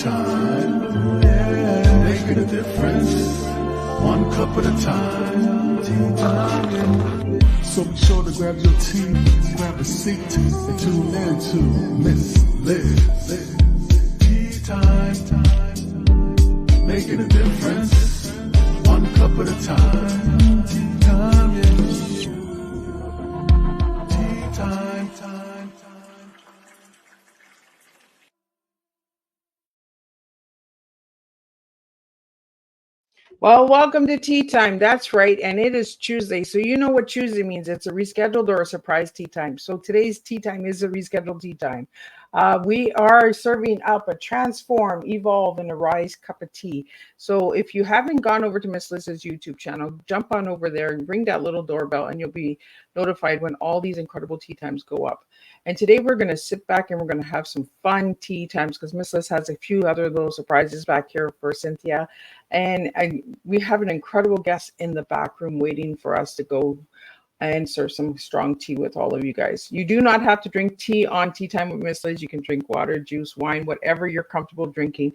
time, yeah, making a difference, one cup at a time. Tea time, yeah. So be sure to grab your tea, grab a seat, and tune in to Miss Liz. Tea time, making a difference, one cup at a time. Tea time, yeah. Tea time. Well, welcome to Tea Time. That's right. And it is Tuesday. So you know what Tuesday means. It's a rescheduled or a surprise tea time. So today's tea time is a rescheduled tea time. We are serving up a transform, evolve, and arise cup of tea. So if you haven't gone over to Miss Liz's YouTube channel, jump on over there and ring that little doorbell and you'll be notified when all these incredible tea times go up. And today we're going to sit back and we're going to have some fun tea times because Miss Liz has a few other little surprises back here for Cynthia. And we have an incredible guest in the back room waiting for us to go and serve some strong tea with all of you guys. You do not have to drink tea on Tea Time with Miss Liz. You can drink water, juice, wine, whatever you're comfortable drinking,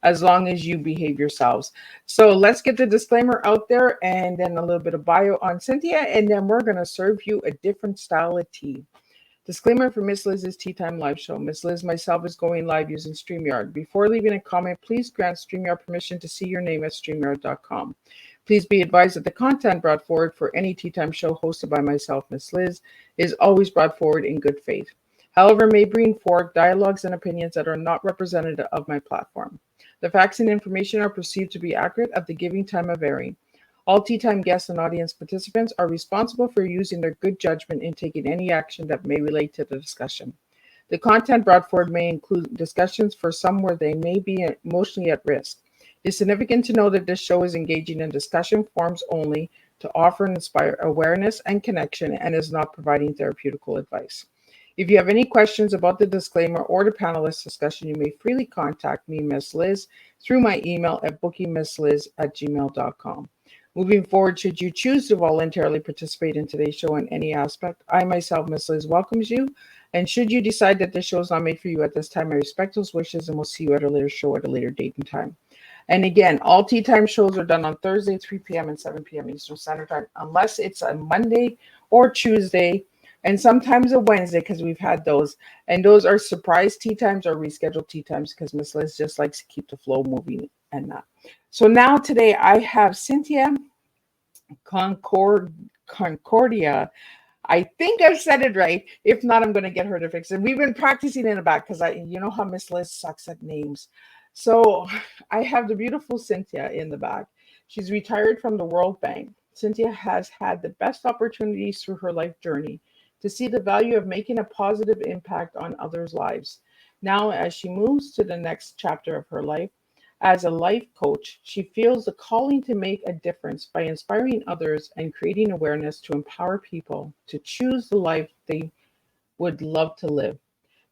as long as you behave yourselves. So let's get the disclaimer out there and then a little bit of bio on Cynthia, and then we're going to serve you a different style of tea. Disclaimer for Miss Liz's Tea Time live show. Miss Liz myself is going live using StreamYard. Before leaving a comment, please grant StreamYard permission to see your name at StreamYard.com. Please be advised that the content brought forward for any Tea Time show hosted by myself, Miss Liz, is always brought forward in good faith. However, may bring forth dialogues and opinions that are not representative of my platform. The facts and information are perceived to be accurate at the giving time of airing. All Tea Time guests and audience participants are responsible for using their good judgment in taking any action that may relate to the discussion. The content brought forward may include discussions for some where they may be emotionally at risk. It's significant to know that this show is engaging in discussion forums only to offer and inspire awareness and connection and is not providing therapeutical advice. If you have any questions about the disclaimer or the panelist discussion, you may freely contact me, Miss Liz, through my email at bookingmissliz@gmail.com. Moving forward, should you choose to voluntarily participate in today's show in any aspect, I myself, Miss Liz, welcomes you. And should you decide that this show is not made for you at this time, I respect those wishes and we'll see you at a later show at a later date and time. And again, all Tea Time shows are done on Thursday, 3 p.m. and 7 p.m. Eastern Standard Time, unless it's a Monday or Tuesday, and sometimes a Wednesday, because we've had those. And those are surprise tea times or rescheduled tea times, because Miss Liz just likes to keep the flow moving and that. So now today I have Cynthia Concordia. I think I've said it right. If not, I'm going to get her to fix it. We've been practicing in the back because you know how Miss Liz sucks at names. So I have the beautiful Cynthia in the back. She's retired from the World Bank. Cynthia has had the best opportunities through her life journey to see the value of making a positive impact on others' lives. Now, as she moves to the next chapter of her life, as a life coach, she feels the calling to make a difference by inspiring others and creating awareness to empower people to choose the life they would love to live.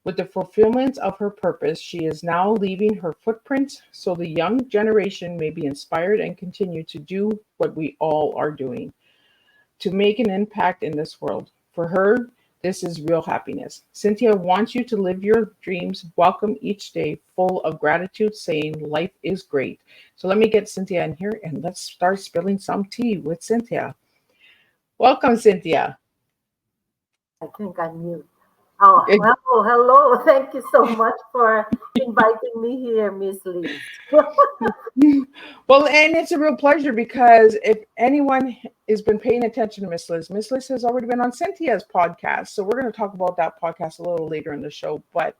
With the fulfillment of her purpose, she is now leaving her footprint so the young generation may be inspired and continue to do what we all are doing to make an impact in this world. For her, this is real happiness. Cynthia wants you to live your dreams, welcome each day full of gratitude, saying life is great. So let me get Cynthia in here and let's start spilling some tea with Cynthia. Welcome, Cynthia. I think I'm mute. Oh, well, hello. Thank you so much for inviting me here, Miss Liz. Well, and it's a real pleasure because if anyone has been paying attention to Miss Liz has already been on Cynthia's podcast. So we're going to talk about that podcast a little later in the show. But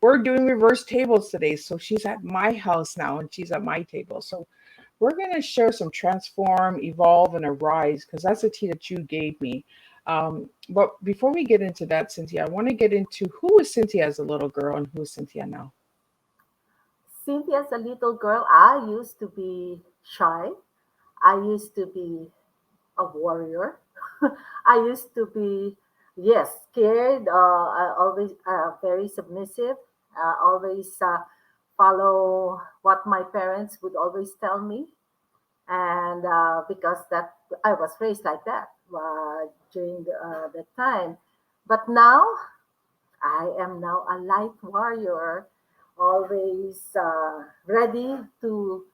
we're doing reverse tables today. So she's at my house now and she's at my table. So we're going to share some transform, evolve, and arise because that's a tea that you gave me. But before we get into that, Cynthia, I want to get into who was Cynthia as a little girl and who is Cynthia now? Cynthia, as a little girl, I used to be shy. I used to be a warrior. I used to be, yes, scared, always very submissive, always follow what my parents would always tell me. And because that I was raised like that during the time. But now I am now a light warrior always ready to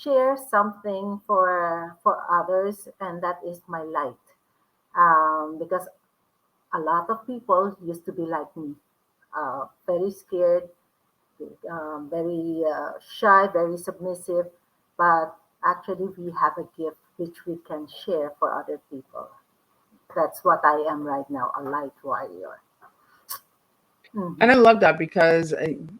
share something for others, and that is my light. Because a lot of people used to be like me, very scared, very shy, very submissive, but actually we have a gift which we can share for other people. That's what I am right now, a light warrior. And Hmm. I love that because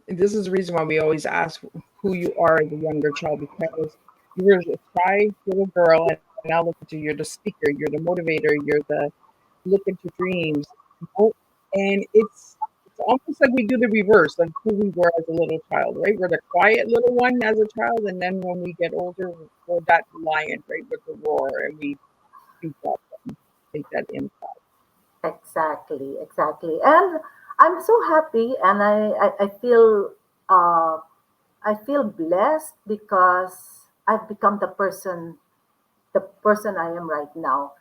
this is the reason why we always ask who you are as a younger child, because you were a shy little girl, and now look at you. You're the speaker, you're the motivator, you're the look into dreams. Oh, and it's almost like we do the reverse of who we were as a little child, right? We're the quiet little one as a child, and then when we get older, we're that lion, right, with the roar, and we speak up and make that impact. Exactly, exactly. And I'm so happy, and uh, I feel blessed because I've become the person I am right now.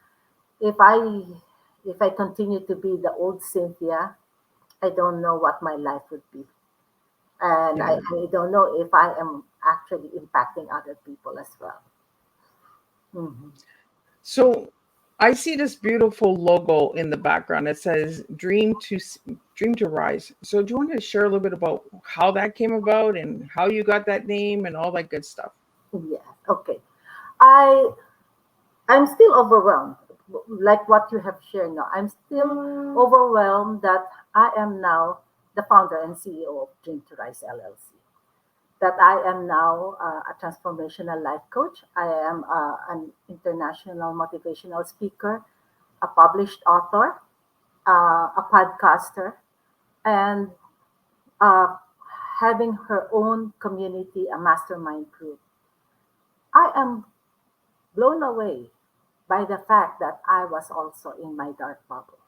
If I if I continue to be the old Cynthia, I don't know what my life would be. And Yeah. I don't know if I am actually impacting other people as well. Hmm. So I see this beautiful logo in the background. It says dream to rise." So do you want to share a little bit about how that came about and how you got that name and all that good stuff? Yes. Okay. I I'm still overwhelmed, like what you have shared now. I'm still overwhelmed that I am now the founder and CEO of Dream to Rise LLC. That I am now a transformational life coach. I am an international motivational speaker, a published author, a podcaster, and uh, having her own community, a mastermind group. I am blown away by the fact that I was also in my dark bubble.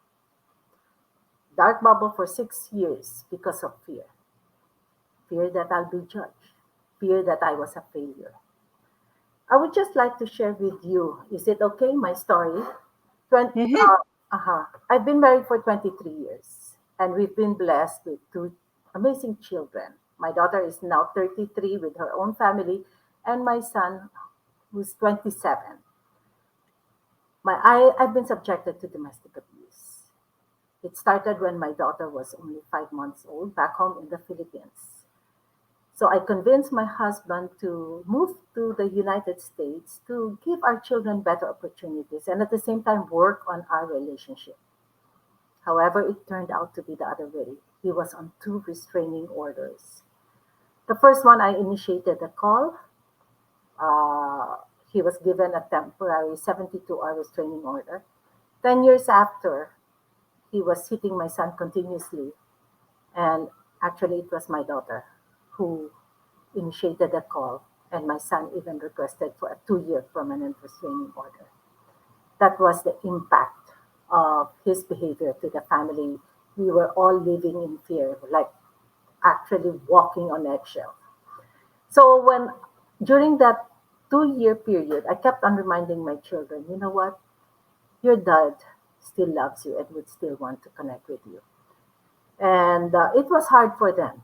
Dark bubble for 6 years because of fear. Fear that I'll be judged. Fear that I was a failure. I would just like to share with you, is it okay, my story? 20, Hmm. I've been married for 23 years and we've been blessed with two amazing children. My daughter is now 33 with her own family, and my son, who's 27. I've been subjected to domestic abuse. It started when my daughter was only 5 months old back home in the Philippines. So I convinced my husband to move to the United States to give our children better opportunities and at the same time work on our relationship. However, it turned out to be the other way. He was on two restraining orders. The first one, I initiated the call. Uh, he was given a temporary 72-hour restraining order. 10 years after, he was hitting my son continuously. And actually, it was my daughter who initiated the call, and my son even requested for a 2-year permanent restraining order. That was the impact of his behavior to the family. We were all living in fear, like actually walking on eggshells. So during that 2-year period, I kept on reminding my children, you know what? Your dad still loves you and would still want to connect with you. And it was hard for them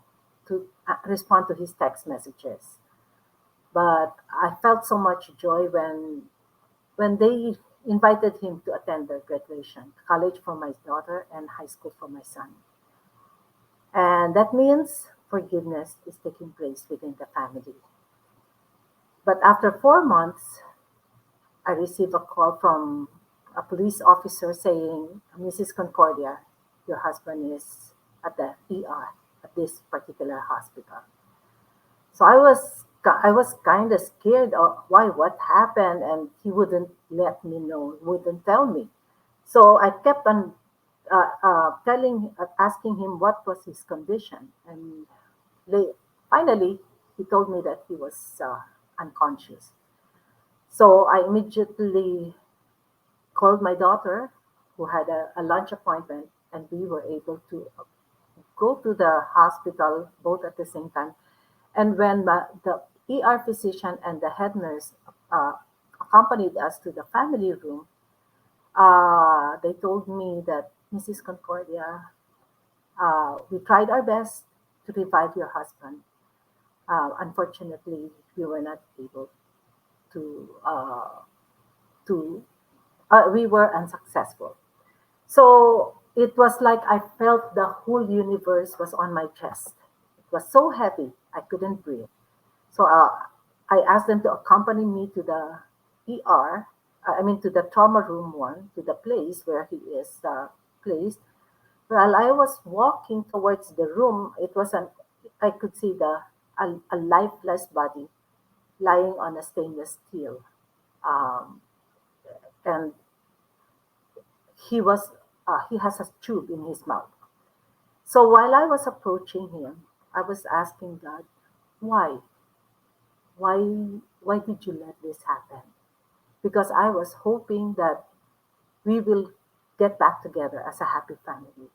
to respond to his text messages. But I felt so much joy when they invited him to attend their graduation, college for my daughter and high school for my son. And that means forgiveness is taking place within the family. But after 4 months, I received a call from a police officer saying, Mrs. Concordia, your husband is at the ER at this particular hospital. So I was kind of scared of why what happened, and he wouldn't let me know, wouldn't tell me. So I kept on asking him what was his condition, and they, finally he told me that he was unconscious. So I immediately called my daughter, who had a lunch appointment, and we were able to go to the hospital both at the same time. And when the ER physician and the head nurse uh, accompanied us to the family room, they told me that Mrs. Concordia, we tried our best to revive your husband. Unfortunately, we were not able to, to we were unsuccessful. So it was like I felt the whole universe was on my chest. It was so heavy, I couldn't breathe. So I asked them to accompany me to the ER, I mean to the trauma room one, to the place where he is placed. While I was walking towards the room, I could see a lifeless body lying on a stainless steel, um, and he has a tube in his mouth. So while I was approaching him, I was asking God, why, why did you let this happen? Because I was hoping that we will get back together as a happy family.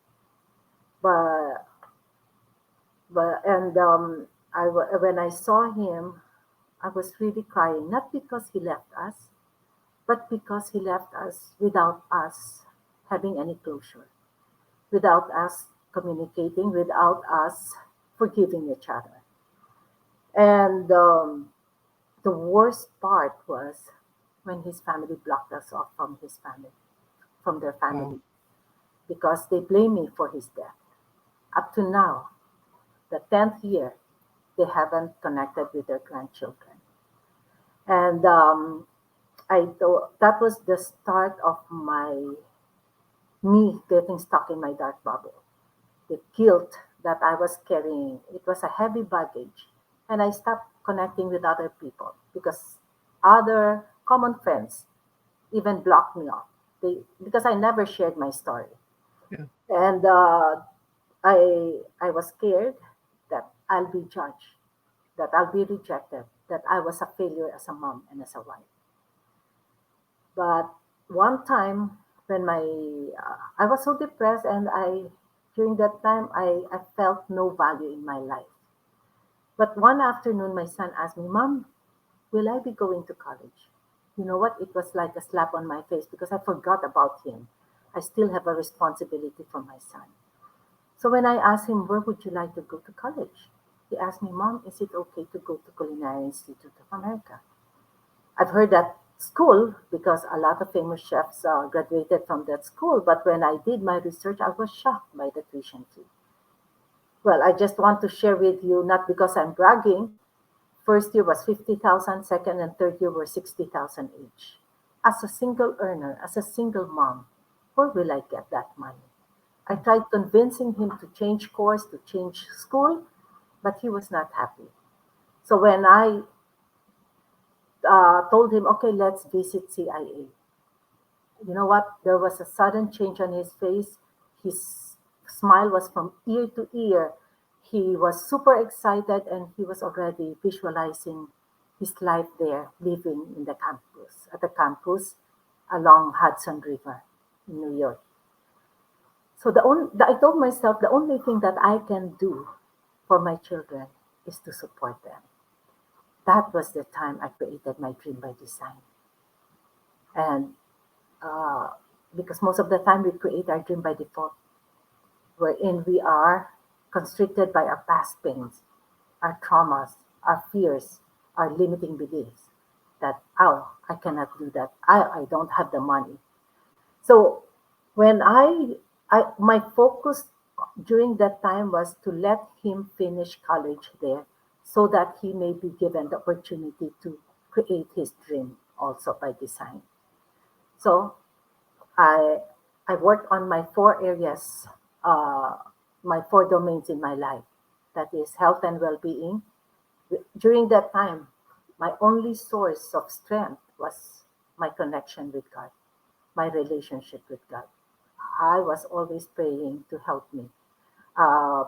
But when I saw him, I was really crying, not because he left us, but because he left us without us having any closure, without us communicating, without us forgiving each other. And the worst part was when his family blocked us off from their Wow. family, because they blame me for his death. Up to now, the 10th year, they haven't connected with their grandchildren. And I thought that was the start of me getting stuck in my dark bubble. The guilt that I was carrying, it was a heavy baggage. And I stopped connecting with other people because other common friends even blocked me off. Because I never shared my story. Yeah. And I was scared that I'll be judged, that I'll be rejected, that I was a failure as a mom and as a wife. But one time when I was so depressed, and during that time I felt no value in my life. But one afternoon my son asked me, Mom, will I be going to college? You know what? It was like a slap on my face because I forgot about him. I still have a responsibility for my son. So when I asked him, where would you like to go to college? He asked me, Mom, is it okay to go to Culinary Institute of America? I've heard that school because a lot of famous chefs graduated from that school. But when I did my research, I was shocked by the tuition fee. Well, I just want to share with you, not because I'm bragging. First year was 50,000, second and third year were 60,000 each. As a single earner, as a single mom, where will I get that money? I tried convincing him to change course, to change school, but he was not happy. So when I told him, okay, let's visit CIA, you know what? There was a sudden change on his face. His smile was from ear to ear. He was super excited and he was already visualizing his life there, living in the campus, at the campus along Hudson River in New York. So I told myself the only thing that I can do for my children is to support them. That was the time I created my dream by design. And uh, because most of the time we create our dream by default, wherein we are constricted by our past pains, our traumas, our fears, our limiting beliefs that, oh, I cannot do that. I don't have the money. So when my focus during that time was to let him finish college there so that he may be given the opportunity to create his dream also by design. So I I worked on my four areas, uh, my four domains in my life. That is health and well-being. During that time, my only source of strength was my connection with God, my relationship with God. I was always praying to help me,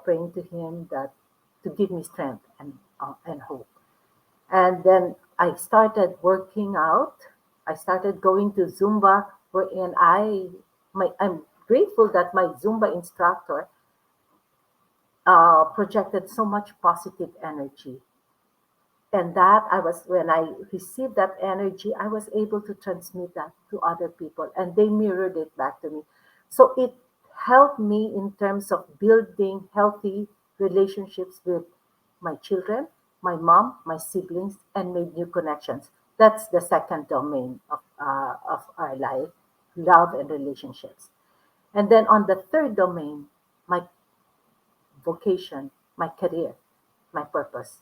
praying to Him that to give me strength and hope. And then I started working out. I started going to Zumba, wherein I'm grateful that my Zumba instructor projected so much positive energy, and that I was when I received that energy, I was able to transmit that to other people, and they mirrored it back to me. So it helped me in terms of building healthy relationships with my children, my mom, my siblings, and made new connections. That's the second domain of our life, love and relationships. And then on the third domain, my vocation, my career, my purpose.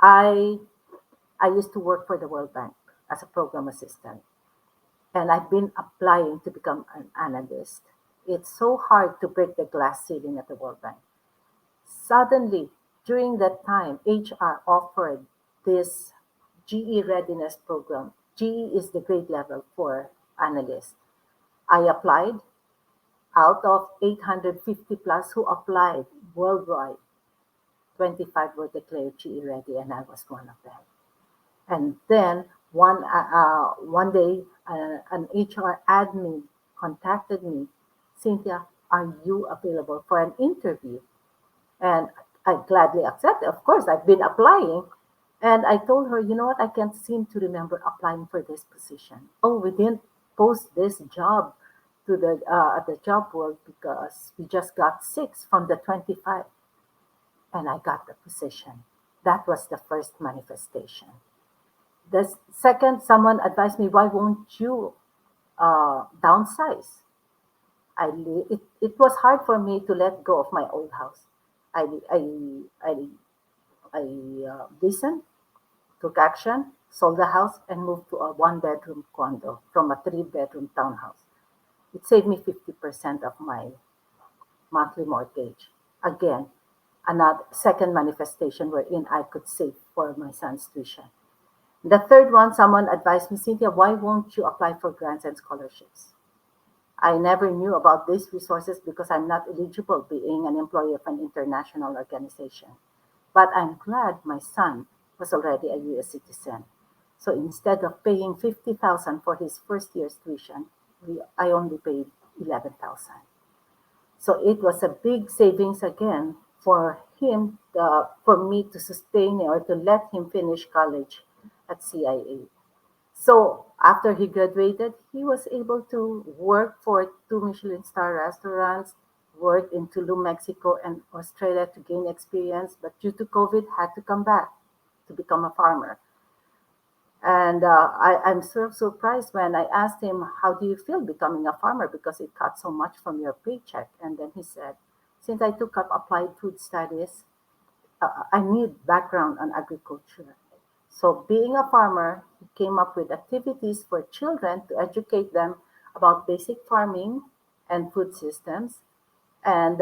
I I used to work for the World Bank as a program assistant, and I've been applying to become an analyst. It's so hard to break the glass ceiling at the World Bank. Suddenly, during that time, HR offered this GE readiness program. GE is the grade level for analysts. I applied. Out of 850 plus who applied worldwide, 25 were declared GE ready, and I was one of them. And then one day, an HR admin contacted me, Cynthia, are you available for an interview? And I gladly accepted. Of course, I've been applying. And I told her, you know what, I can't seem to remember applying for this position. Oh, we didn't post this job to the job board because we just got six from the 25, and I got the position. That was the first manifestation. The second, someone advised me, why won't you downsize? It was hard for me to let go of my old house. I, I, I, I listened, took action, sold the house, and moved to a one-bedroom condo from a three-bedroom townhouse. It saved me 50% of my monthly mortgage. Again, another second manifestation wherein I could save for my son's tuition. The third one, someone advised me, Cynthia, why won't you apply for grants and scholarships? I never knew about these resources because I'm not eligible being an employee of an international organization. But I'm glad my son was already a US citizen. So instead of paying 50,000 for his first year's tuition, I only paid 11,000. So it was a big savings again for him, for me to sustain or to let him finish college at CIA. So after he graduated, he was able to work for two Michelin star restaurants, work in Tulum, Mexico, and Australia to gain experience. But due to COVID, had to come back to become a farmer. And I'm so surprised when I asked him, how do you feel becoming a farmer? Because it cut so much from your paycheck. And then he said, since I took up applied food studies, I need background on agriculture. So being a farmer, he came up with activities for children to educate them about basic farming and food systems, and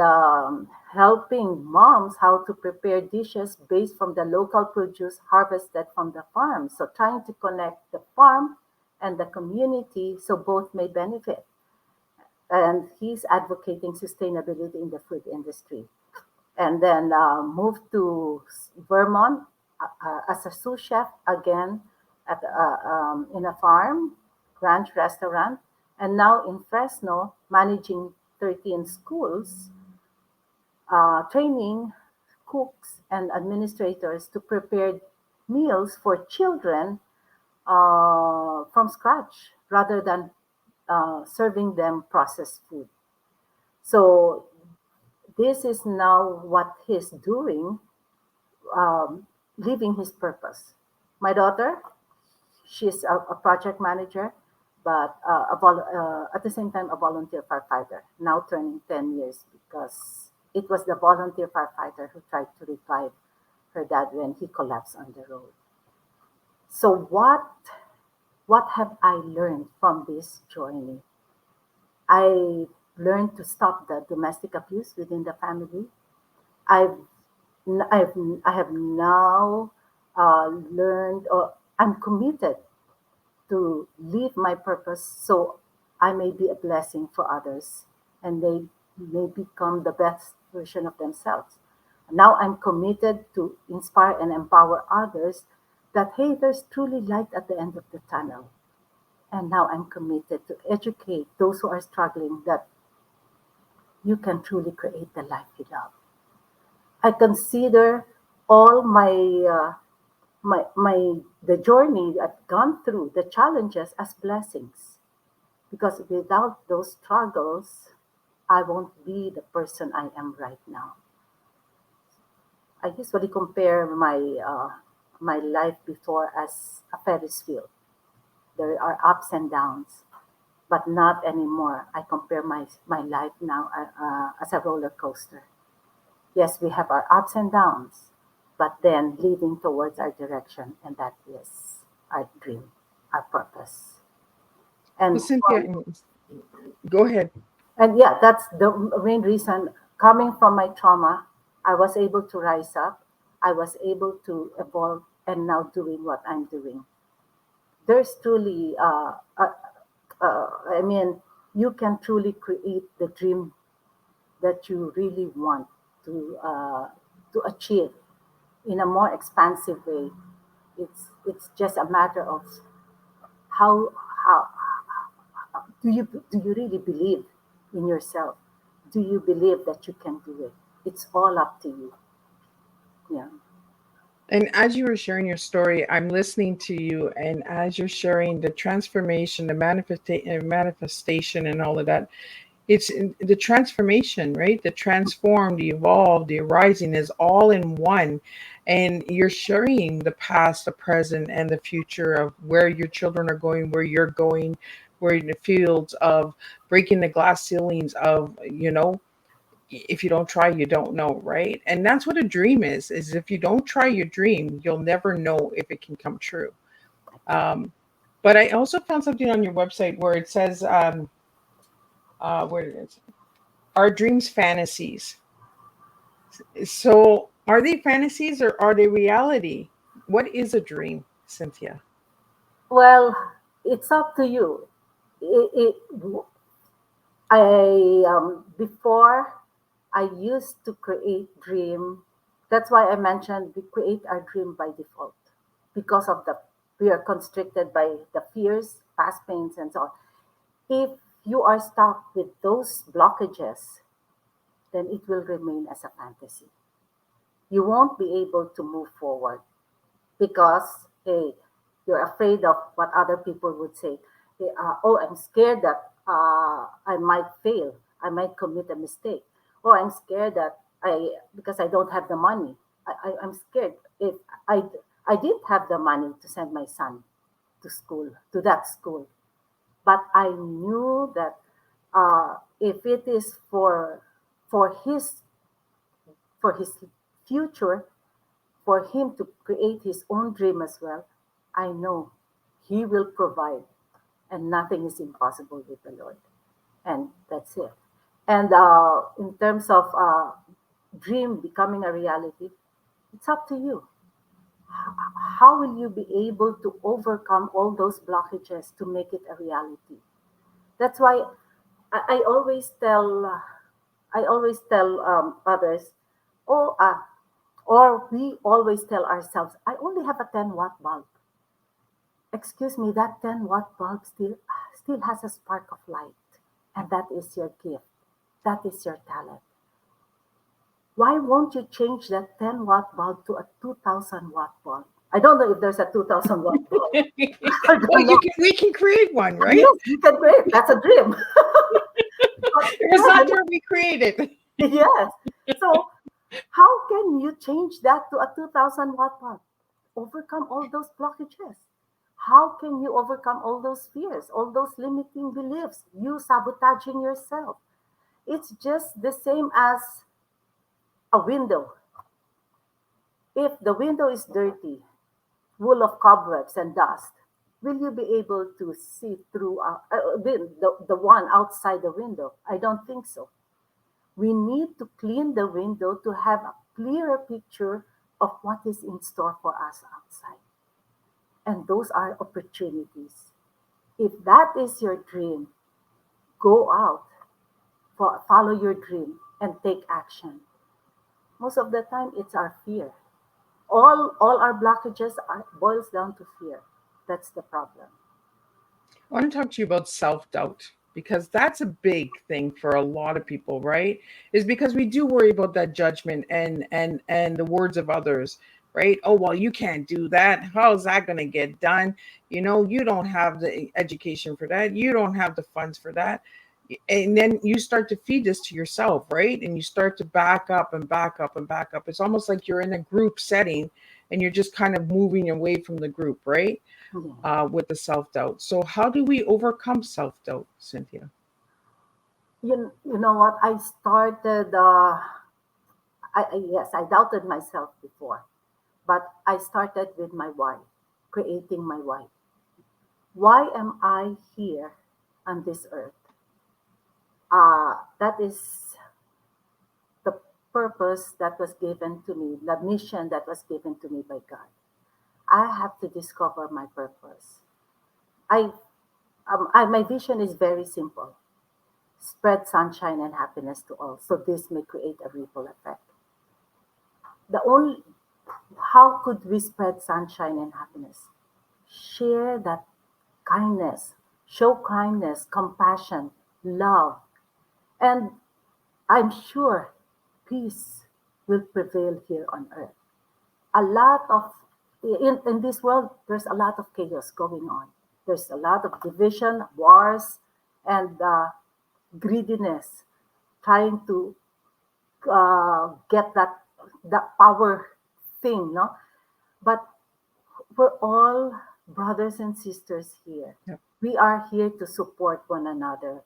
helping moms how to prepare dishes based from the local produce harvested from the farm. So trying to connect the farm and the community so both may benefit. And he's advocating sustainability in the food industry. And then moved to Vermont as a sous chef again in a farm, ranch restaurant, and now in Fresno managing 13 schools, training cooks and administrators to prepare meals for children from scratch rather than serving them processed food. So this is now what he's doing, living his purpose. My daughter, she's a project manager, but at the same time a volunteer firefighter, now turning 10 years because it was the volunteer firefighter who tried to revive her dad when he collapsed on the road. So what have I learned from this journey? I learned to stop the domestic abuse within the family. I've I've I have now learned, or I'm committed to live my purpose so I may be a blessing for others and they may become the best version of themselves. Now I'm committed to inspire and empower others that hey, there's truly light at the end of the tunnel. And now I'm committed to educate those who are struggling that you can truly create the life you love. I consider all my the journey I've gone through, the challenges as blessings. Because without those struggles, I won't be the person I am right now. I usually compare my life before as a Ferris wheel. There are ups and downs, but not anymore. I compare my life now as a roller coaster. Yes, we have our ups and downs, but then leading towards our direction, and that is our dream, our purpose. Well, And Cynthia, go ahead. and yeah, that's the main reason. Coming from my trauma, I was able to rise up. I was able to evolve, and now doing what I'm doing. There's truly, I mean, you can truly create the dream that you really want to uh, to achieve in a more expansive way. It's just a matter of how how do you really believe in yourself? Do you believe that you can do it? It's all up to you. Yeah. And as you were sharing your story, I'm listening to you, and as you're sharing the transformation, the manifestation, and all of that, it's the transformation, right? The transform, the evolve, the arising is all in one. And you're sharing the past, the present, and the future of where your children are going, where you're going, where in the fields of breaking the glass ceilings of, if you don't try, you don't know, right? And that's what a dream is if you don't try your dream, you'll never know if it can come true. Um, but I also found something on your website where it says, where it is, are dreams fantasies? So are they fantasies or are they reality? What is a dream, Cynthia? Well, it's up to you. I before I used to create dream. That's why I mentioned we create our dream by default because of the we are constricted by the fears, past pains, and so on. If you are stuck with those blockages, then it will remain as a fantasy. You won't be able to move forward because hey, you're afraid of what other people would say. Oh, I'm scared that I might fail. I might commit a mistake. Oh, I'm scared that I because I don't have the money. I'm scared if I I did have the money to send my son to school to that school, but I knew that if it is for his for his future, for him to create his own dream as well, I know he will provide, and nothing is impossible with the Lord. And that's it. And in terms of dream becoming a reality, it's up to you. How will you be able to overcome all those blockages to make it a reality? That's why I always tell others, oh, or we always tell ourselves, I only have a 10-watt bulb. Excuse me, that 10-watt bulb still has a spark of light, and that is your gift. That is your talent. Why won't you change that 10-watt bulb to a 2,000-watt bulb? I don't know if there's a 2,000-watt bulb. I Well, don't know. we can create one, right? Yes, you can create. That's a dream. But It was not where we created. yes. So how can you change that to a 2,000-watt bulb? Overcome all those blockages. How can you overcome all those fears, all those limiting beliefs, you sabotaging yourself? It's just the same as a window. If the window is dirty, full of cobwebs and dust, will you be able to see through the one outside the window? I don't think so. We need to clean the window to have a clearer picture of what is in store for us outside. And those are opportunities. If that is your dream, go out, follow your dream, and take action. Most of the time, it's our fear. All our blockages boils down to fear. That's the problem. I want to talk to you about self-doubt because that's a big thing for a lot of people, right? Is because we do worry about that judgment and the words of others, right? Oh, well, you can't do that. How's that going to get done? You don't have the education for that. You don't have the funds for that. And then you start to feed this to yourself, right? And you start to back up and back up and back up. It's almost like you're in a group setting and you're just kind of moving away from the group, right? Yeah. With the self-doubt. So how do we overcome self-doubt, Cynthia? You know what? I started, yes, I doubted myself before, but I started with my why, creating my why. Why am I here on this earth? That is the purpose that was given to me, the mission that was given to me by God. I have to discover my purpose. I, my vision is very simple: spread sunshine and happiness to all, so this may create a ripple effect. The only How could we spread sunshine and happiness? Share that kindness, show kindness, compassion, love, and I'm sure peace will prevail here on earth. A lot of in this world, there's a lot of chaos going on. There's a lot of division, wars, and greediness, trying to get that power thing, no? But we're all brothers and sisters here. Yep. We are here to support one another,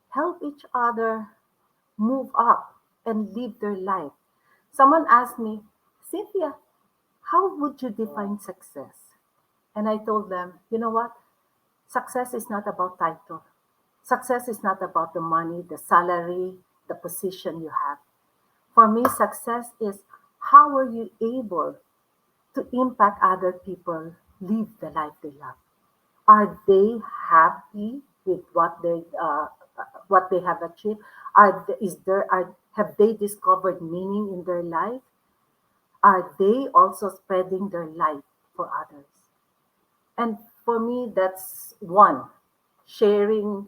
help each other move up and live their life. Someone asked me, Cynthia, how would you define success? And I told them, you know what? Success is not about title. Success is not about the money, the salary, the position you have. For me, success is how are you able to impact other people live the life they love? Are they happy with what they have achieved? Have they discovered meaning in their life? Are they also spreading their light for others? And for me, that's one, sharing,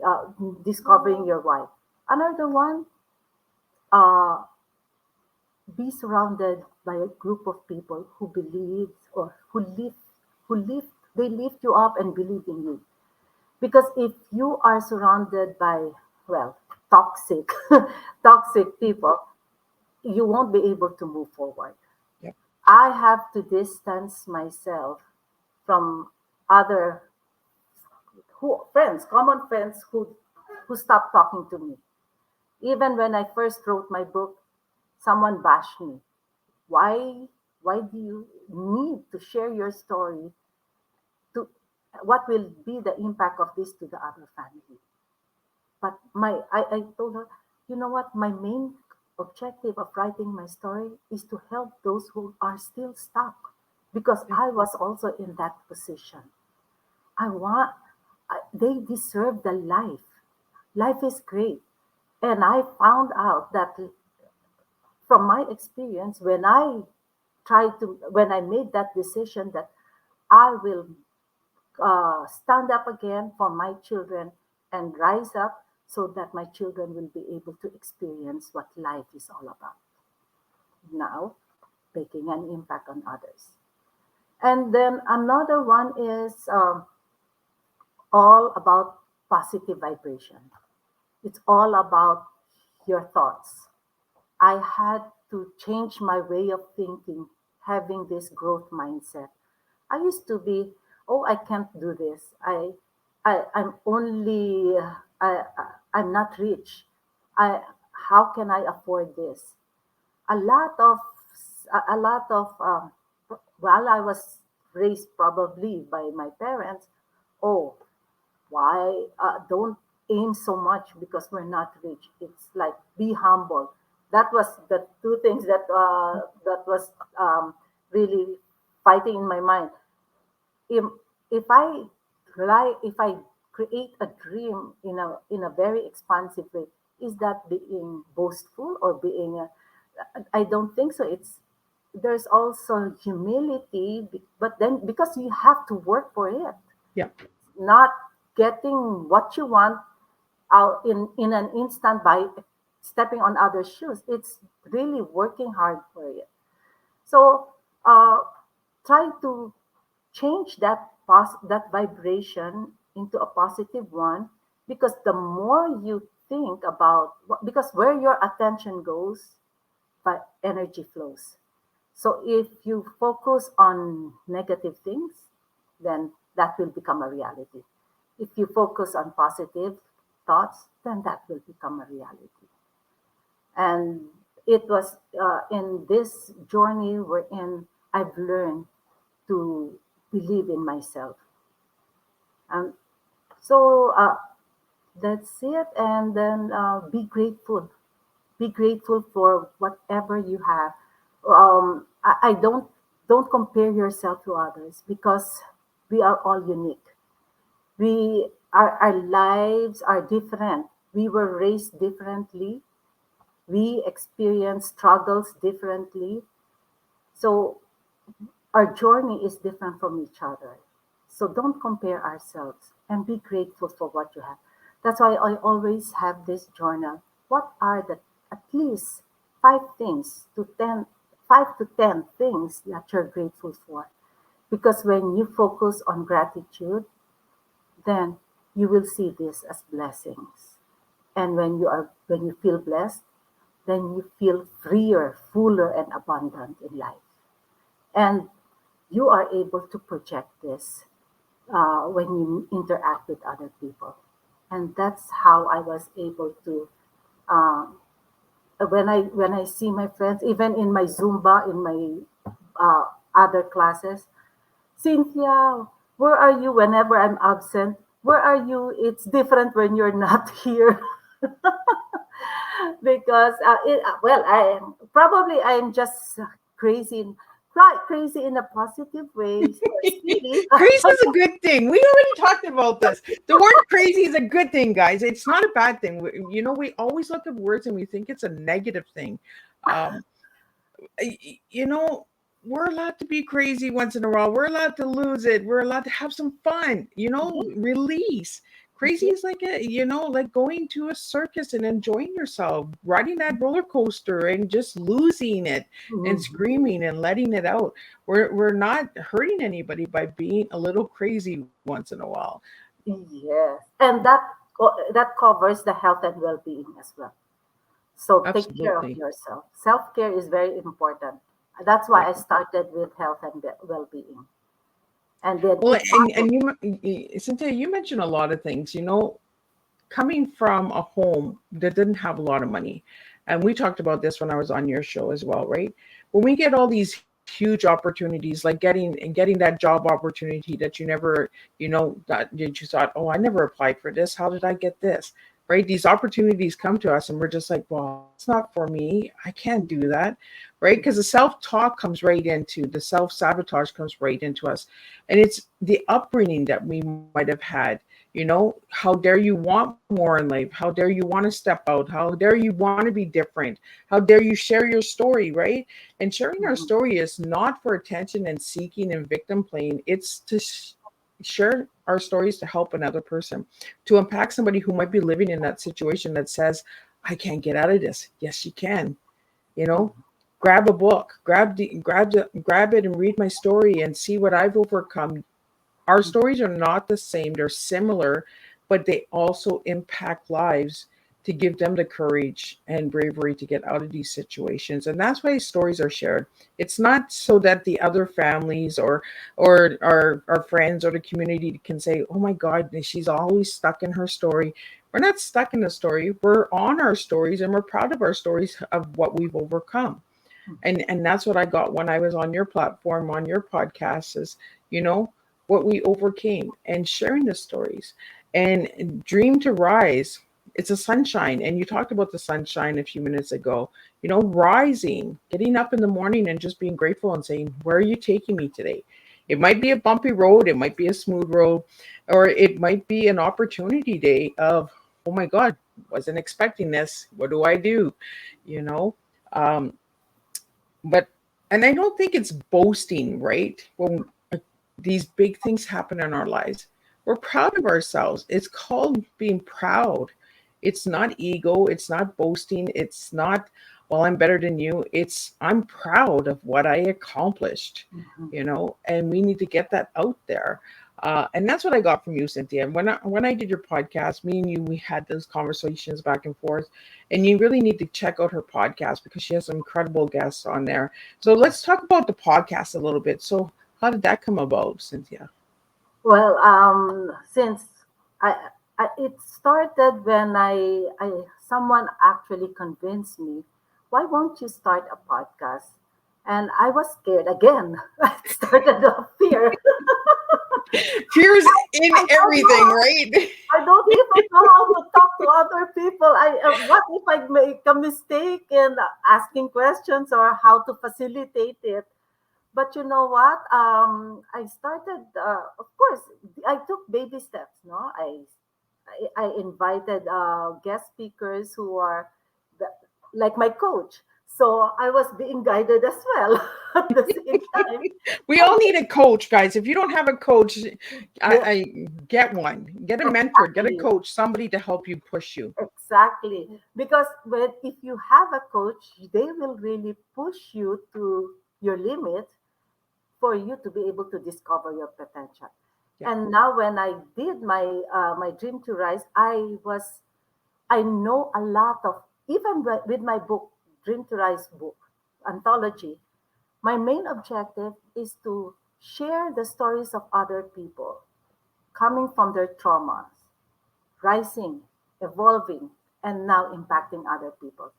discovering your why. Another one, uh, be surrounded by a group of people who believe or who lift, they lift you up and believe in you. Because if you are surrounded by, well, toxic, toxic people, you won't be able to move forward. Yep. I have to distance myself from other common friends who stopped talking to me. Even when I first wrote my book, someone bashed me. Why why do you need to share your story to what will be the impact of this to the other family? But I told her, you know what, my main objective of writing my story is to help those who are still stuck because Yep. I was also in that position. I want they deserve the life. Life is great. And I found out that from my experience when I made that decision that I will stand up again for my children and rise up so that my children will be able to experience what life is all about now, making an impact on others. And then another one is all about positive vibration. It's all about your thoughts. I had to change my way of thinking, having this growth mindset. I used to be, oh, I can't do this. I'm only, I'm not rich. I, how can I afford this? A lot of, a lot of, while I was raised probably by my parents, oh, why don't aim so much because we're not rich? It's like be humble. That was the two things that was really fighting in my mind. If if i rely if i create a dream in a very expansive way, is that being boastful or being I don't think so. There's also humility, but then because you have to work for it, Yep. not getting what you want out in an instant by stepping on others' shoes. It's really working hard for it. So uh, try to change that vibration into a positive one, because the more you think about because where your attention goes, but energy flows. So if you focus on negative things, then that will become a reality. If you focus on positive thoughts, then that will become a reality. And it was in this journey wherein I've learned to believe in myself. And so that's it. And then be grateful. Be grateful for whatever you have. I don't compare yourself to others because we are all unique. Our lives are different. We were raised differently. We experience struggles differently. So our journey is different from each other. So don't compare ourselves and be grateful for what you have. That's why I always have this journal. What are the at least 5 things to 10, 5 to 10 things that you're grateful for? Because when you focus on gratitude, then you will see this as blessings. And when you feel blessed, then you feel freer, fuller, and abundant in life. And you are able to project this when you interact with other people. And that's how I was able to when I see my friends, even in my Zumba, in my other classes, Cynthia, where are you whenever I'm absent? Where are you? It's different when you're not here. Because well, I am just crazy, right? Crazy in a positive way, or silly. Crazy is a good thing. We already talked about this. The word crazy is a good thing, guys. It's not a bad thing. We always look at words and we think it's a negative thing. Um, you know, we're allowed to be crazy once in a while. We're allowed to lose it. We're allowed to have some fun, release. Crazy is like like going to a circus and enjoying yourself, riding that roller coaster and just losing it and Mhm. screaming and letting it out. We're not hurting anybody by being a little crazy once in a while. Yes, and that covers the health and well-being as well. So take care of Absolutely. yourself. Self-care is very important. That's why Yeah. I started with health and well-being, and then Well, it and follows. Cynthia, you mentioned a lot of things. Coming from a home that didn't have a lot of money, and we talked about this when I was on your show as well, right? When we get all these huge opportunities, like getting that job opportunity that you never, that you thought, oh, I never applied for this. How did I get this? Right? These opportunities come to us, and we're just like, well, that's not for me. I can't do that, right? Because the self talk comes right into the self sabotage comes right into us, and it's the upbringing that we might have had. How dare you want more in life? How dare you want to step out? How dare you want to be different? How dare you share your story, right? And sharing our Mhm. story is not for attention and seeking and victim playing. It's to share our stories to help another person, to impact somebody who might be living in that situation that says, I can't get out of this. Yes, you can. You know, Mhm. grab a book, grab it and read my story and see what I've overcome. Our stories are not the same, they're similar, but they also impact lives to give them the courage and bravery to get out of these situations. And that's why stories are shared. It's not so that the other families or our friends or the community can say, oh my God, she's always stuck in her story. We're not stuck in the story. We're on our stories and we're proud of our stories of what we've overcome. And that's what I got when I was on your platform, on your podcast, is what we overcame and sharing the stories and dream to rise. It's a sunshine, and you talked about the sunshine a few minutes ago. Rising, getting up in the morning and just being grateful and saying, where are you taking me today? It might be a bumpy road, it might be a smooth road, or it might be an opportunity day of, oh my God, wasn't expecting this, what do I do? you know um, but and I don't think it's boasting, right? When these big things happen in our lives, we're proud of ourselves. It's called being proud. It's not ego, it's not boasting, it's not, well, I'm better than you. I'm proud of what I accomplished, Mhm. and we need to get that out there. And that's what I got from you, Cynthia. When I did your podcast, me and you, we had those conversations back and forth. And you really need to check out her podcast because she has some incredible guests on there. So let's talk about the podcast a little bit. So how did that come about, Cynthia? Well, since it started when someone actually convinced me, why won't you start a podcast? And I was scared again. I started off fear. Fears in I don't everything, know. right? I don't even know how to talk to other people. What if I make a mistake in asking questions or how to facilitate it? But you know what? I started. Of course, I took baby steps. No, I invited guest speakers who are the, like my coach. So I was being guided as well at the same time. We all need a coach, guys. If you don't have a coach, Yeah, I get one. Get a mentor, get a exactly. coach, somebody to help you push you. Exactly. Because if you have a coach, they will really push you to your limit for you to be able to discover your potential. Yeah. And now when I did my dream to rise, I know a lot of, even with my book, Dream to Rise book, anthology, my main objective is to share the stories of other people coming from their traumas, rising, evolving, and now impacting other people.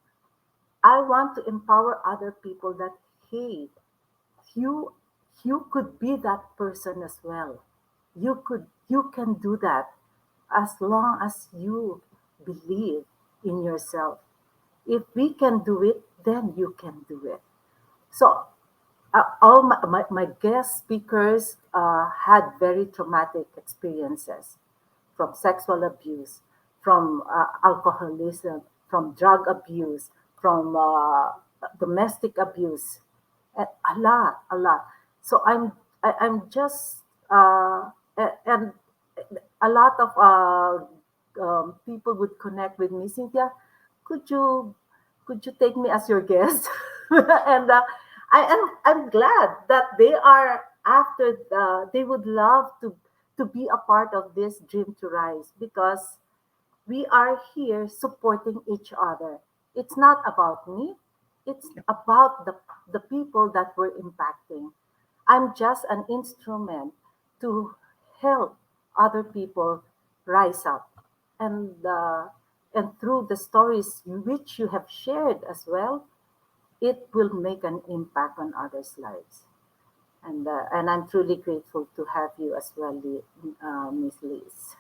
I want to empower other people that, hey, you you could be that person as well. You can do that as long as you believe in yourself. If we can do it, then you can do it. So all my guest speakers had very traumatic experiences, from sexual abuse, from alcoholism, from drug abuse, from domestic abuse, a lot, a lot. So I'm just and a lot of people would connect with me. Cynthia, could you could you take me as your guest? And I'm glad that they are after they would love to be a part of this dream to rise, because we are here supporting each other. It's not about me, it's about the people that we're impacting. I'm just an instrument to help other people rise up. And through the stories which you have shared as well, it will make an impact on others' lives. And I'm truly grateful to have you as well, Miss Liz.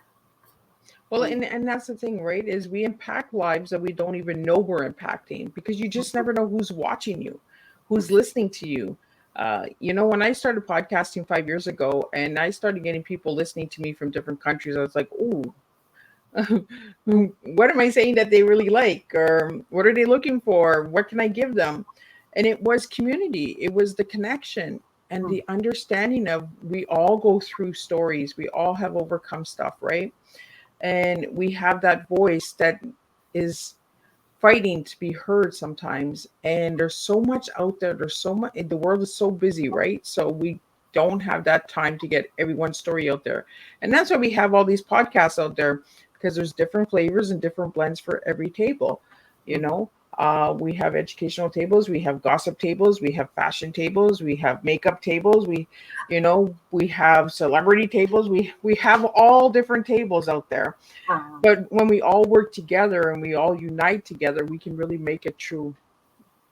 Well, Thank and that's the thing, right? Is we impact lives that we don't even know we're impacting because you just never know who's watching you, who's listening to you. When I started podcasting 5 years ago and I started getting people listening to me from different countries, I was like, "Ooh, what am I saying that they really like? Or what are they looking for? What can I give them?" And it was community, it was the connection and you. the understanding of we all go through stories, we all have overcome stuff, right? And we have that voice that is fighting to be heard sometimes. And there's so much out there, there's so much, the world is so busy, right? So we don't have that time to get everyone's story out there. And that's why we have all these podcasts out there, because there's different flavors and different blends for every table. you Mhm. know we have educational tables, we have gossip tables, we have fashion tables, we have makeup tables, we have celebrity tables, we have all different tables out there. Uh, But when we all work together and we all unite together, we can really make a true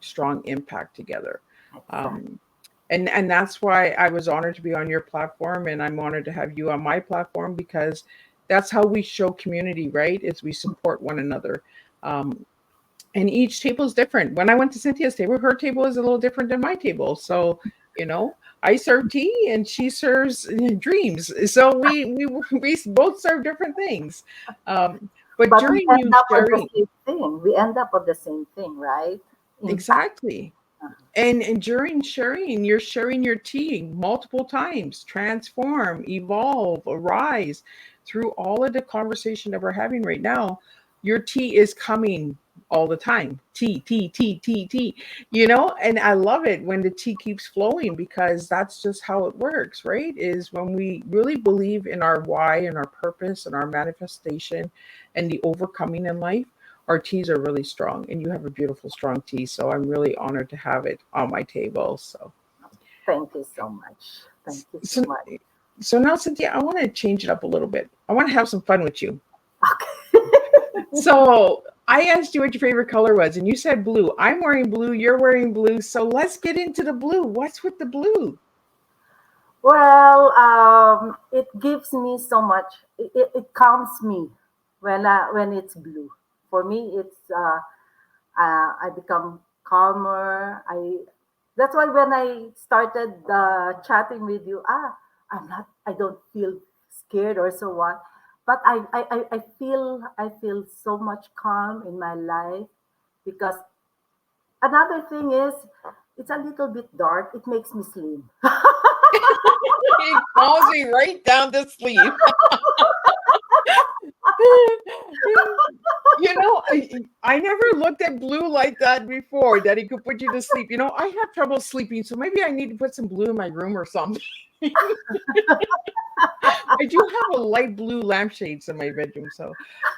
strong impact together. exactly. um, and that's why I was honored to be on your platform, and I'm honored to have you on my platform, because that's how we show community, right? Is we support one another. um, and each table is different. When I went to Cynthia's table, her table is a little different than my table. So, you know, I serve tea and she serves dreams. So we both serve different things. But But we during end you up on the sharing, same thing. We end up on the same thing, right? Impact. exactly. And during sharing, you're sharing your tea multiple times, transform, evolve, arise through all of the conversation that we're having right now. Your tea is coming all the time. Tea. And I love it when the tea keeps flowing, because that's just how it works, right? Is when we really believe in our why and our purpose and our manifestation and the overcoming in life, our teas are really strong. And you have a beautiful, strong tea. So I'm really honored to have it on my table. Thank you so much. Thank you so So, much. so now, Cynthia, I want to change it up a little bit. I want to have some fun with you. Okay. So I asked you what your favorite color was, and you said blue. I'm wearing blue. You're wearing blue. So let's get into the blue. What's with the blue? Well, it gives me so much. It calms me when it's blue. For me, I become calmer. That's why when I started chatting with you, I don't feel scared or so what, but I feel so much calm in my life because another thing is it's a little bit dark. It makes me slim. It calls me right down to sleep. I never looked at blue like that before, that it could put you to sleep. I have trouble sleeping, so maybe I need to put some blue in my room or something. I do have a light blue lampshades in my bedroom,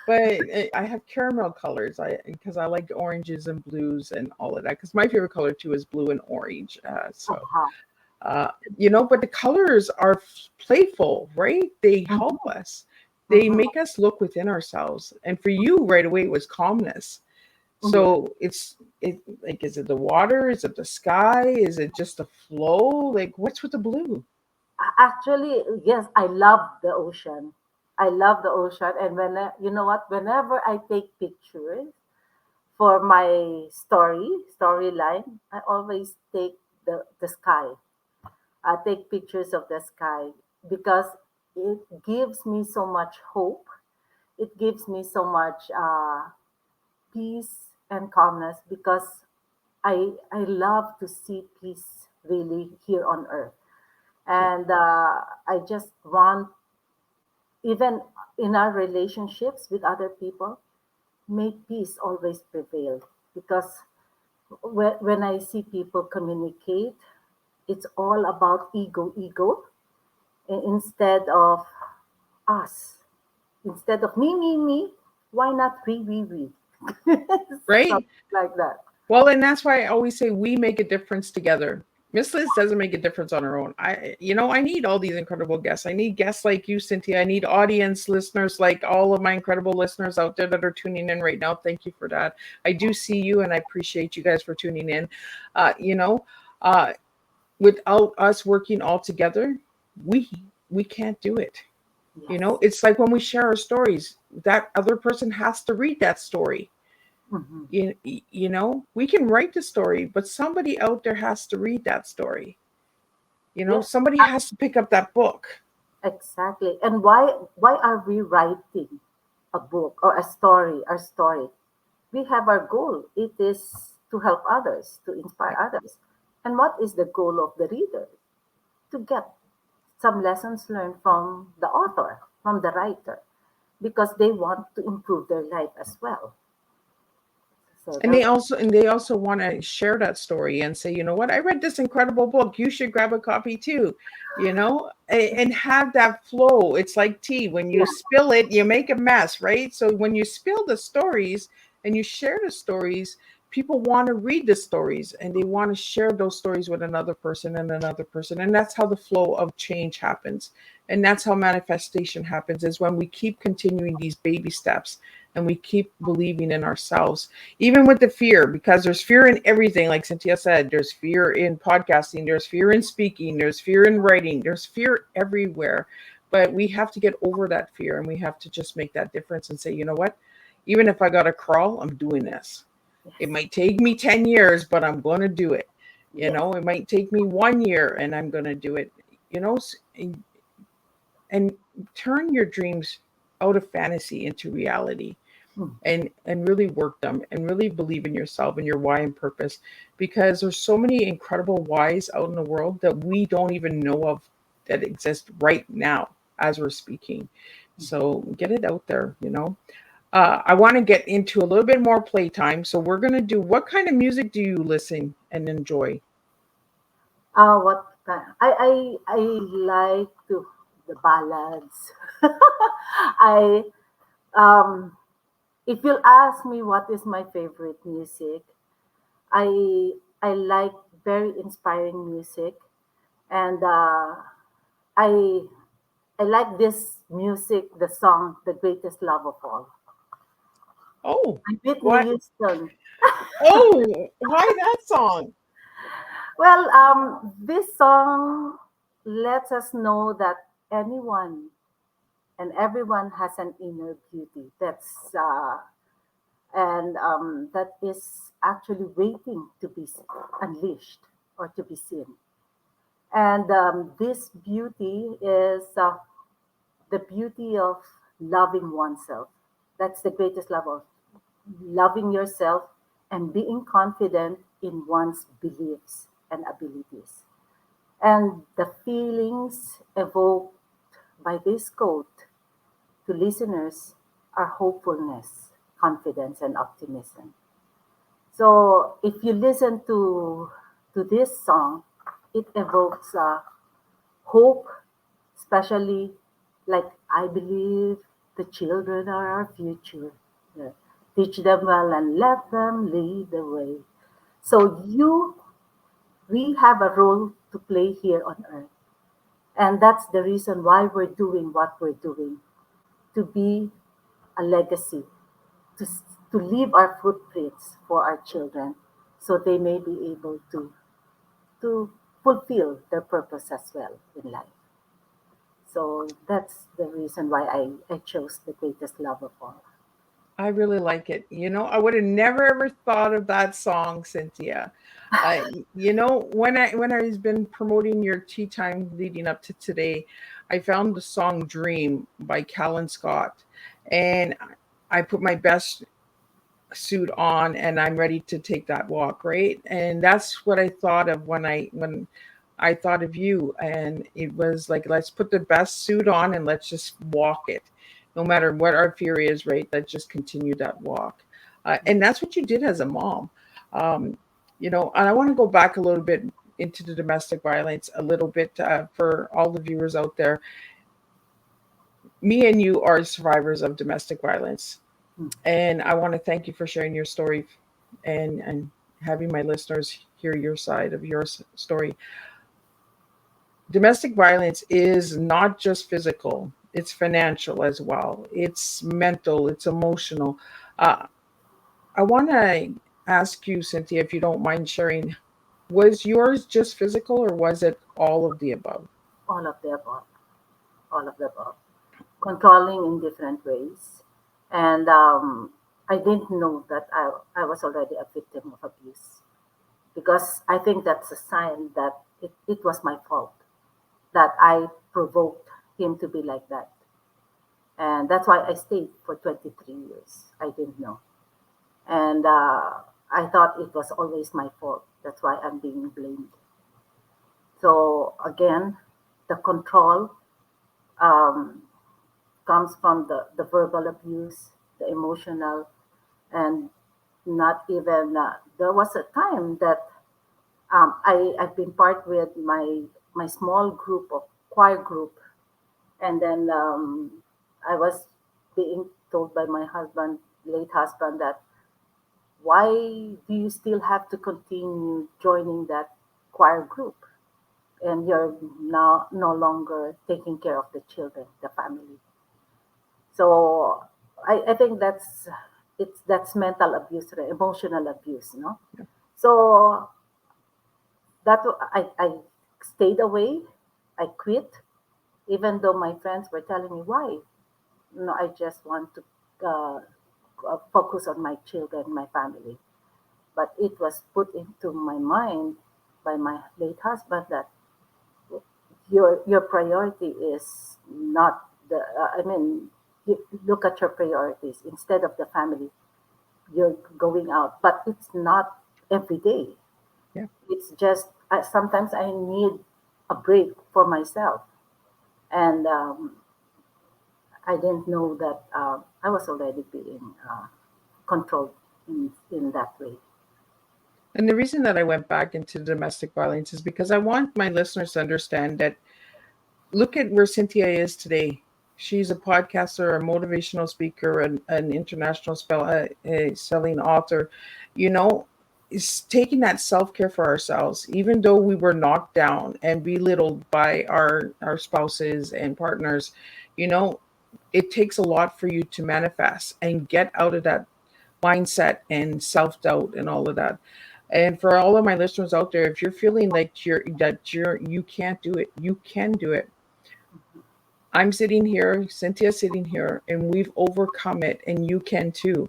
but I have caramel colors. Because I like oranges and blues and all of that. Because my favorite color too is blue and orange. Uh-huh. But the colors are playful, right? They help Mhm, us. They mhm, make us look within ourselves. And for you, right away, it was calmness. yeah. So is it the water? Is it the sky? Is it just the flow? Like, what's with the blue? Actually, yes, I love the ocean. I love the ocean, and you know what? Whenever I take pictures for my storyline, I always take the sky. I take pictures of the sky because it gives me so much hope. It gives me so much peace and calmness because I love to see peace really here on earth. Yeah. And I just want, even in our relationships with other people, make peace always prevail. Because when I see people communicate, it's all about ego, instead of us. Instead of me, why not we? Right? Something like that. Well, and that's why I always say we make a difference together. Miss Liz doesn't make a difference on her own. I need all these incredible guests. I need guests like you, Cynthia. I need audience listeners like all of my incredible listeners out there that are tuning in right now. Thank you for that. I do see you, and I appreciate you guys for tuning in. Uh, you know, uh, Without us working all together, we we can't do it. Yes. It's like when we share our stories, that other person has to read that story. Mhm. We can write the story, but somebody out there has to read that story. Yes. Somebody has to pick up that book. Exactly. And why are we writing a book or a story? We have our goal. It is to help others, to inspire others. And what is the goal of the reader? To get some lessons learned from the author, from the writer, because they want to improve their life as well. So And they that's also want to share that story and say, you know what, I read this incredible book. You should grab a copy too, and have that flow. It's like tea. When you yeah. spill it, you make a mess, right? So when you spill the stories and you share the stories, people want to read the stories and they want to share those stories with another person and another person. And that's how the flow of change happens. And that's how manifestation happens, is when we keep continuing these baby steps and we keep believing in ourselves, even with the fear, because there's fear in everything. Like Cynthia said, there's fear in podcasting, there's fear in speaking, there's fear in writing, there's fear everywhere. But we have to get over that fear, and we have to just make that difference and say, you know what, even if I got to crawl, I'm doing this. It Yes. might take me 10 years, but I'm going to do it. Yes. It might take me 1 year, and I'm going to do it. And turn your dreams out of fantasy into reality, Mhm. and really work them, and really believe in yourself and your why and purpose, because there's so many incredible whys out in the world that we don't even know of, that exist right now as we're speaking. So get it out there. I want to get into a little bit more playtime. So we're going to do, what kind of music do you listen and enjoy? What kind? I like to the ballads. I um if you'll ask me what is my favorite music, I like very inspiring music, and I I like this music, the song, "The Greatest Love of All" Oh, by Whitney what? Houston. Oh, why that song? Well, this song lets us know that anyone and everyone has an inner beauty that is actually waiting to be unleashed or to be seen. And this beauty is the beauty of loving oneself. That's the greatest love of loving yourself and being confident in one's beliefs and abilities. And the feelings evoked by this quote to listeners are hopefulness, confidence, and optimism. So if you listen to this song, it evokes hope, especially like I believe the children are our future. Yeah. Teach them well and let them lead the way. So we have a role to play here on earth. And that's the reason why we're doing what we're doing, to be a legacy, to, to leave our footprints for our children so they may be able to fulfill their purpose as well in life. So that's the reason why I chose the greatest love of all. I really like it. I would have never ever thought of that song, Cynthia. When I was been promoting your tea time leading up to today, I found the song "Dream" by Callan Scott, and I put my best suit on and I'm ready to take that walk, right? And that's what I thought of when I thought of you. And it was like, let's put the best suit on and let's just walk it. No matter what our fear is, right? Let's just continue that walk. And that's what you did as a mom. Um, and I want to go back a little bit into the domestic violence a little bit for all the viewers out there. Me and you are survivors of domestic violence. Hmm. And I want to thank you for sharing your story and having my listeners hear your side of your story. Domestic violence is not just physical, it's financial as well, it's mental, it's emotional. Uh, I want to ask you, Cynthia, if you don't mind sharing, was yours just physical or was it all of the above? All of the above, all of the above. Controlling in different ways. And I didn't know that I was already a victim of abuse because I think that's a sign that it was my fault, that I provoked him to be like that. And that's why I stayed for 23 years. I didn't know. And I thought it was always my fault. That's why I'm being blamed. So again, the control um, comes from the verbal abuse, the emotional, and not even, there was a time that I've been part with my small group of choir group, and then I was being told by my husband, late husband, that why do you still have to continue joining that choir group? And you're now no longer taking care of the children, the family. So I think that's mental abuse, emotional abuse, no? So I stayed away, I quit, even though my friends were telling me why. No, I just want to uh, focus on my children, my family. But it was put into my mind by my late husband that your priority is not I mean, you look at your priorities instead of the family. You're going out, but it's not every day. Yeah. It's just sometimes I need a break for myself, and I didn't know that I was already being controlled in that way. And the reason that I went back into domestic violence is because I want my listeners to understand that look at where Cynthia is today. She's a podcaster, a motivational speaker, an international selling author. You know, is taking that self care for ourselves, even though we were knocked down and belittled by our spouses and partners. You know, it takes a lot for you to manifest and get out of that mindset and self doubt and all of that. And for all of my listeners out there, if you're feeling like you can't do it, you can do it. I'm sitting here, Cynthia's sitting here, and we've overcome it, and you can too.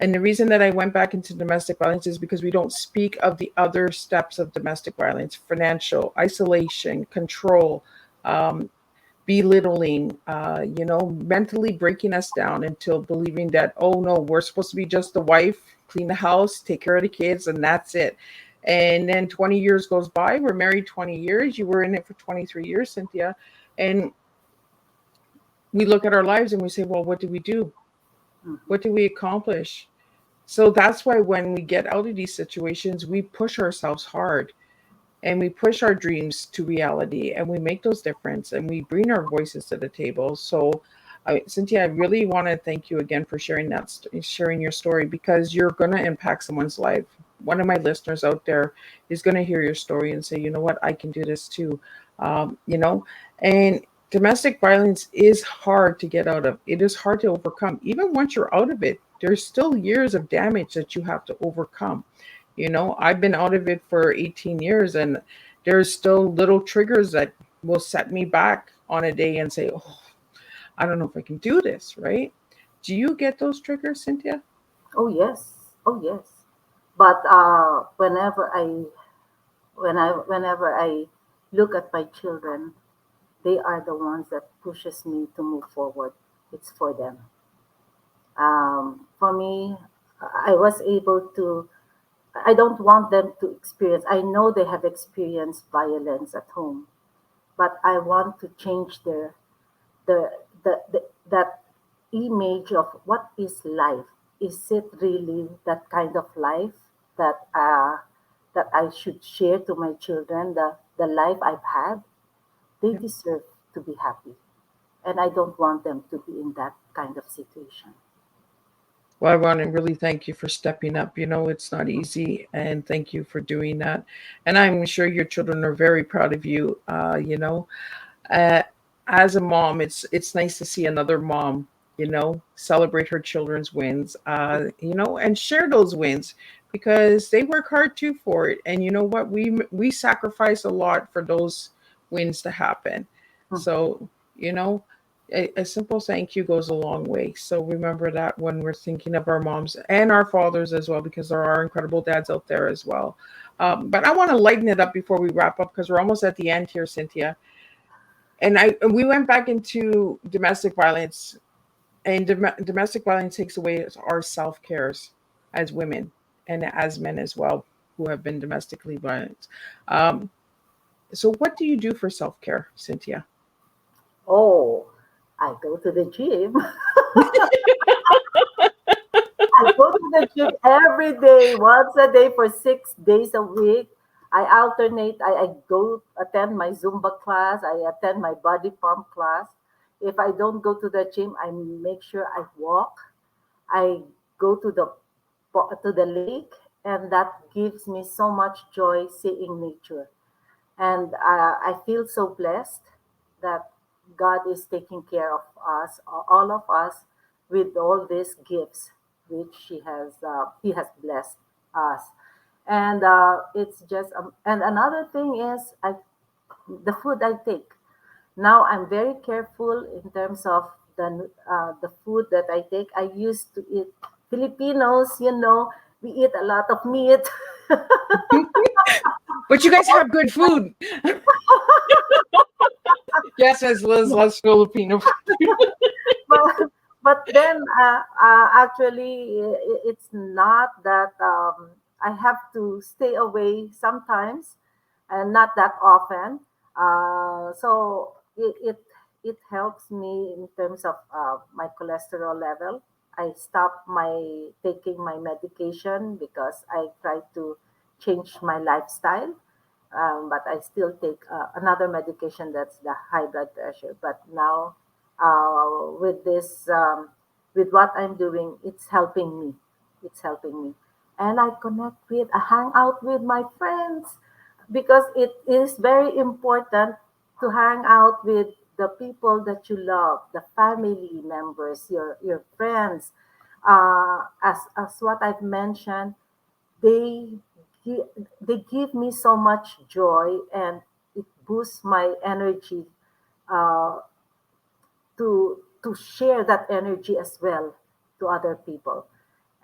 And the reason that I went back into domestic violence is because we don't speak of the other steps of domestic violence: financial, isolation, control, um, belittling, mentally breaking us down until believing that, oh no, we're supposed to be just the wife, clean the house, take care of the kids, and that's it. And then 20 years goes by. We're married 20 years. You were in it for 23 years, Cynthia. And we look at our lives and we say, well, what did we do? Mhm. What did we accomplish? So that's why when we get out of these situations, we push ourselves hard and we push our dreams to reality and we make those difference and we bring our voices to the table. So, Cynthia, I really want to thank you again for sharing your story, because you're going to impact someone's life. One of my listeners out there is going to hear your story and say, you know what, I can do this too. um, you know and domestic violence is hard to get out of. It is hard to overcome. Even once you're out of it, there's still years of damage that you have to overcome. I've been out of it for 18 years, and there's still little triggers that will set me back on a day and say, oh, I don't know if I can do this, right? Do you get those triggers, Cynthia? Oh yes, oh yes. But whenever I look at my children, they are the ones that pushes me to move forward. It's for them. For me, I was able to. I don't want them to experience. I know they have experienced violence at home, but I want to change that image of what is life. Is it really that kind of life that that I should share to my children? The life I've had, they deserve to be happy, and I don't want them to be in that kind of situation. Well, I want to really thank you for stepping up. It's not easy, and thank you for doing that. And I'm sure your children are very proud of you. Uh, as a mom, it's nice to see another mom, celebrate her children's wins, and share those wins, because they work hard too for it. And you know what? We sacrifice a lot for those wins to happen. So, you know, a simple thank you goes a long way. So remember that when we're thinking of our moms and our fathers as well, because there are incredible dads out there as well. But I want to lighten it up before we wrap up, because we're almost at the end here, Cynthia. And we went back into domestic violence, and domestic violence takes away our self cares as women and as men as well, who have been domestically violent. Um, so, what do you do for self care, Cynthia? Oh, I go to the gym. I go to the gym every day, once a day for 6 days a week. I alternate. I go attend my Zumba class. I attend my body pump class. If I don't go to the gym, I make sure I walk. I go to the lake, and that gives me so much joy seeing nature. And I feel so blessed that God is taking care of us, all of us, with all these gifts which He has blessed us. And it's just, and another thing is the food I take. Now I'm very careful in terms of the food that I take. I used to eat Filipinos, we eat a lot of meat. But you guys have good food. Yes, as Liz loves Filipino food. but then actually it's not that I have to stay away sometimes and not that often. So it helps me in terms of my cholesterol level. I stopped my taking my medication because I try to change my lifestyle. But I still take another medication, that's the high blood pressure. But now, with this, with what I'm doing, it's helping me. It's helping me, and I hang out with my friends because it is very important to hang out with the people that you love, the family members, your friends. As what I've mentioned, they gi- they give me so much joy, and it boosts my energy uh, to share that energy as well to other people,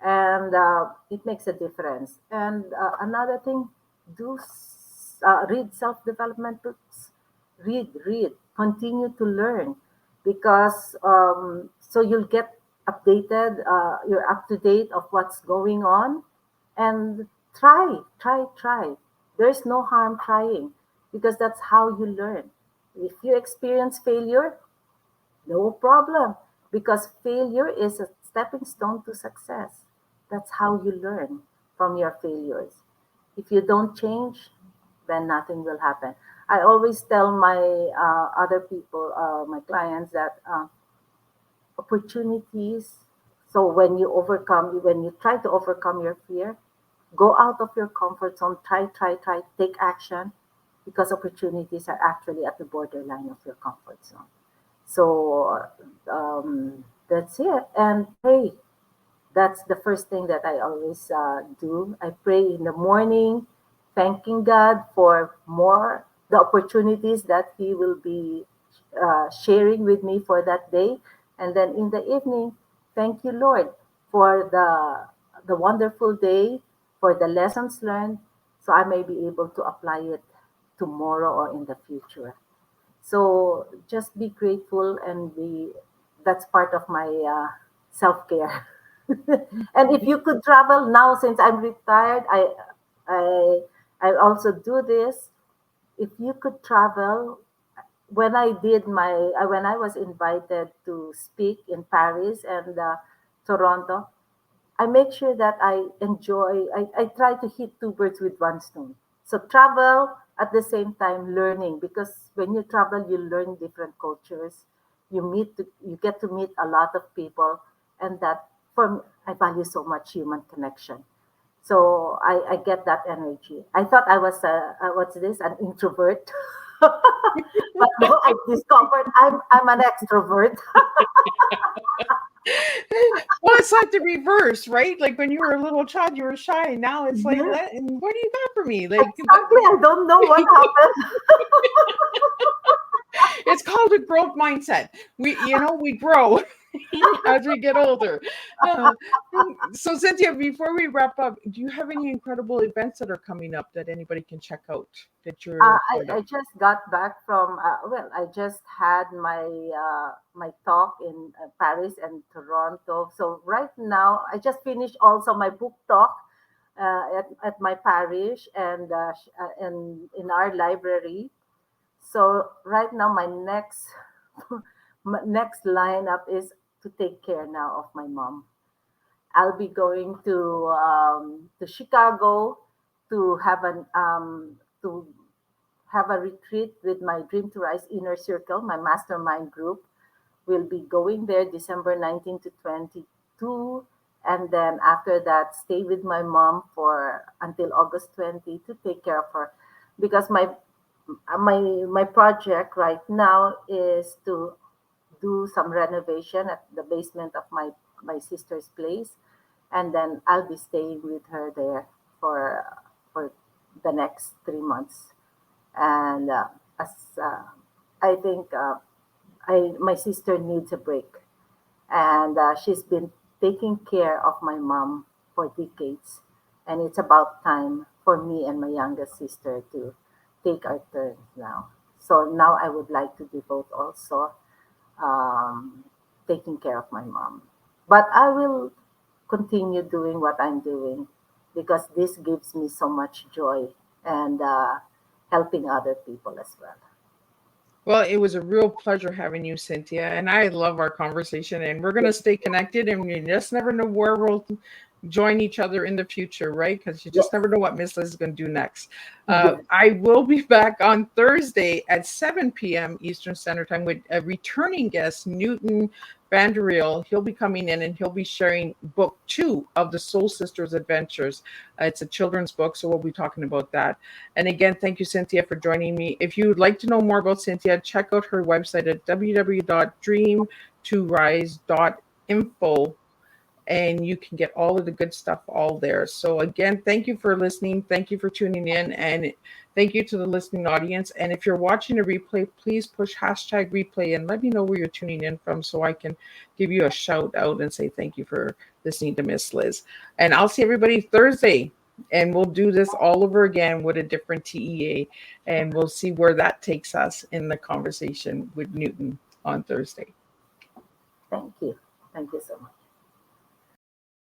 and it makes a difference. And another thing, read self-development books. Read, continue to learn, because so you'll get updated. You're up to date of what's going on, and try. There's no harm trying, because that's how you learn. If you experience failure, no problem, because failure is a stepping stone to success. That's how you learn from your failures. If you don't change, then nothing will happen. I always tell my other people, my clients, that opportunities. So when you try to overcome your fear, go out of your comfort zone, try, take action, because opportunities are actually at the borderline of your comfort zone. So that's it. And pray. That's the first thing that I always do. I pray in the morning, thanking God for more the opportunities that He will be sharing with me for that day. And then in the evening, thank you, Lord, for the wonderful day, for the lessons learned, so I may be able to apply it tomorrow or in the future. So just be grateful and be that's part of my self care. And if you could travel now, since I'm retired, I I also do this. If you could travel, when I was invited to speak in Paris and Toronto, I make sure that I try to hit two birds with one stone. So travel at the same time learning, because when you travel, you learn different cultures. You get to meet a lot of people, and that I value so much human connection. So I get that energy. I thought I was what's this, an introvert, but no, I discovered I'm an extrovert. Well, it's like the reverse, right? Like when you were a little child, you were shy. Now it's like, Yes, what do you got for me? Like, exactly. I don't know what happened. it's called a growth mindset. We grow as we get older. Uh, so, Cynthia, before we wrap up, do you have any incredible events that are coming up that anybody can check out that you're a part I of? just got back from I just had my talk in Paris and Toronto. So right now I just finished also my book talk at my parish and in our library. So right now my next my next lineup is to take care now of my mom. I'll be going to Chicago to to have a retreat with my Dream to Rise Inner Circle, my mastermind group. We'll be going there December 19 to 22. And then after that, stay with my mom for until August 20 to take care of her. Because my project right now is to do some renovation at the basement of my sister's place, and then I'll be staying with her there for the next 3 months. And as I think my sister needs a break, and she's been taking care of my mom for decades, and it's about time for me and my youngest sister to take our turns now. So now I would like to devote also um, taking care of my mom, but I will continue doing what I'm doing, because this gives me so much joy, and helping other people as well. Well, it was a real pleasure having you, Cynthia, and I love our conversation. And we're gonna Yes, stay connected, and you just never know where we'll join each other in the future, right? Because you just yes, never know what Miss Liz is going to do next. yes. I will be back on Thursday at 7 p.m. Eastern Standard Time with a returning guest, Newton Vanderiel. He'll be coming in and he'll be sharing book 2 of the Soul Sisters Adventures. It's a children's book, so we'll be talking about that. And again, thank you, Cynthia, for joining me. If you would like to know more about Cynthia, check out her website at www.dreamtorise.info, and you can get all of the good stuff all there. So again, thank you for listening. Thank you for tuning in, and thank you to the listening audience. And if you're watching a replay, please push hashtag replay and let me know where you're tuning in from so I can give you a shout out and say thank you for listening to Miss Liz. And I'll see everybody Thursday. And we'll do this all over again with a different TEA. And we'll see where that takes us in the conversation with Newton on Thursday. Thank you. Thank you so much.